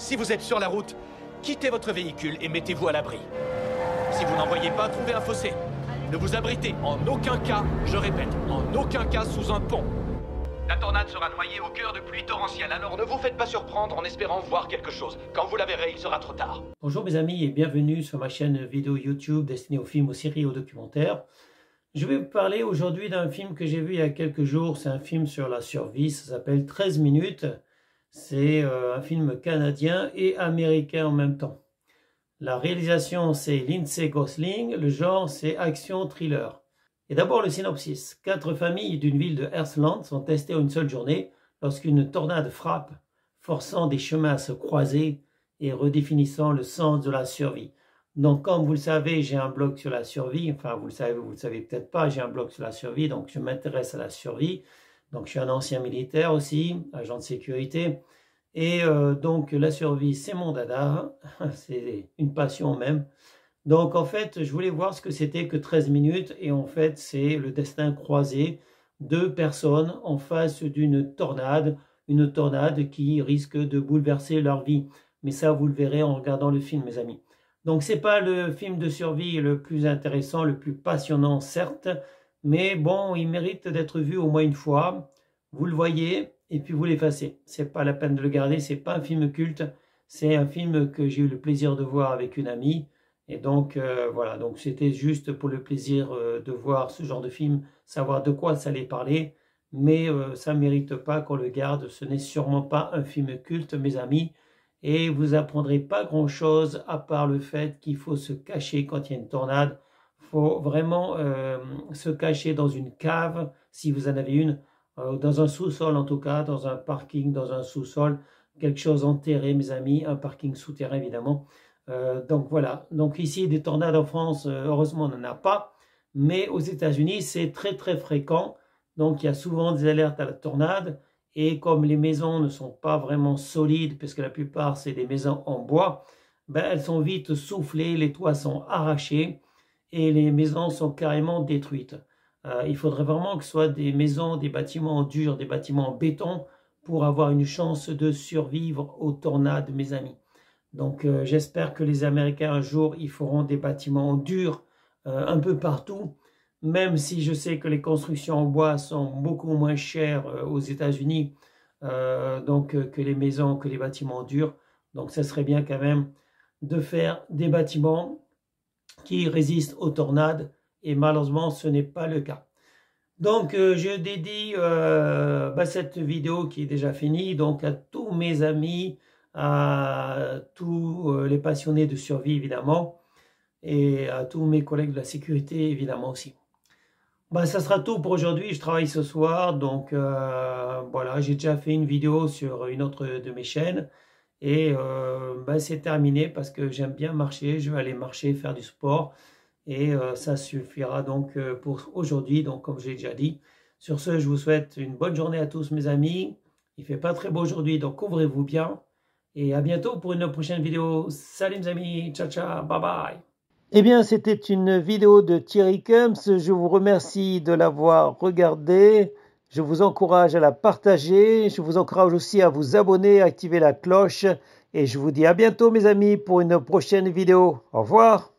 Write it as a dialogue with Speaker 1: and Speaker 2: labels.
Speaker 1: Si vous êtes sur la route, quittez votre véhicule et mettez-vous à l'abri. Si vous n'en voyez pas, trouvez un fossé. Ne vous abritez en aucun cas, je répète, en aucun cas sous un pont. La tornade sera noyée au cœur de pluie torrentielle, alors ne vous faites pas surprendre en espérant voir quelque chose. Quand vous la verrez, il sera trop tard.
Speaker 2: Bonjour mes amis et bienvenue sur ma chaîne vidéo YouTube destinée aux films, aux séries et aux documentaires. Je vais vous parler aujourd'hui d'un film que j'ai vu il y a quelques jours. C'est un film sur la survie, ça s'appelle 13 minutes. C'est un film canadien et américain en même temps. La réalisation c'est Lindsay Gosling, le genre c'est action-thriller. Et d'abord le synopsis. 4 familles d'une ville de Heartland sont testées en une seule journée lorsqu'une tornade frappe, forçant des chemins à se croiser et redéfinissant le sens de la survie. Donc comme vous le savez, j'ai un blog sur la survie, enfin vous le savez peut-être pas, j'ai un blog sur la survie, donc je m'intéresse à la survie. Donc je suis un ancien militaire aussi, agent de sécurité. Et donc la survie c'est mon dada, c'est une passion même. Donc en fait je voulais voir ce que c'était que 13 minutes et en fait c'est le destin croisé. 2 personnes en face d'une tornade, une tornade qui risque de bouleverser leur vie. Mais ça vous le verrez en regardant le film mes amis. Donc c'est pas le film de survie le plus intéressant, le plus passionnant certes, mais bon, il mérite d'être vu au moins une fois. Vous le voyez et puis vous l'effacez. C'est pas la peine de le garder, c'est pas un film culte, c'est un film que j'ai eu le plaisir de voir avec une amie. Et donc voilà, donc c'était juste pour le plaisir de voir ce genre de film, savoir de quoi ça allait parler, mais ça ne mérite pas qu'on le garde. Ce n'est sûrement pas un film culte mes amis. Et vous apprendrez pas grand-chose à part le fait qu'il faut se cacher quand il y a une tornade. Il faut vraiment se cacher dans une cave, si vous en avez une, dans un sous-sol en tout cas, dans un parking, dans un sous-sol, quelque chose enterré mes amis, un parking souterrain évidemment. Donc voilà, donc ici des tornades en France, heureusement on n'en a pas, mais aux États-Unis c'est très très fréquent, donc il y a souvent des alertes à la tornade. Et comme les maisons ne sont pas vraiment solides, puisque la plupart c'est des maisons en bois, ben, elles sont vite soufflées, les toits sont arrachés et les maisons sont carrément détruites. Il faudrait vraiment que ce soit des maisons, des bâtiments en dur, des bâtiments en béton pour avoir une chance de survivre aux tornades mes amis. Donc j'espère que les Américains un jour ils feront des bâtiments en dur un peu partout. Même si je sais que les constructions en bois sont beaucoup moins chères aux États-Unis que les maisons, que les bâtiments durs. Donc ça serait bien quand même de faire des bâtiments qui résistent aux tornades. Et malheureusement, ce n'est pas le cas. Donc je dédie cette vidéo qui est déjà finie donc à tous mes amis, à tous les passionnés de survie évidemment. Et à tous mes collègues de la sécurité évidemment aussi. Ça sera tout pour aujourd'hui, je travaille ce soir, donc voilà, j'ai déjà fait une vidéo sur une autre de mes chaînes et c'est terminé parce que j'aime bien marcher, je vais aller marcher, faire du sport et ça suffira donc pour aujourd'hui, donc comme j'ai déjà dit. Sur ce, je vous souhaite une bonne journée à tous mes amis, il fait pas très beau aujourd'hui, donc couvrez-vous bien et à bientôt pour une prochaine vidéo. Salut mes amis, ciao ciao, bye bye. Eh bien, c'était une vidéo de Thierry Kums. Je vous remercie de l'avoir regardée. Je vous encourage à la partager. Je vous encourage aussi à vous abonner, à activer la cloche. Et je vous dis à bientôt, mes amis, pour une prochaine vidéo. Au revoir.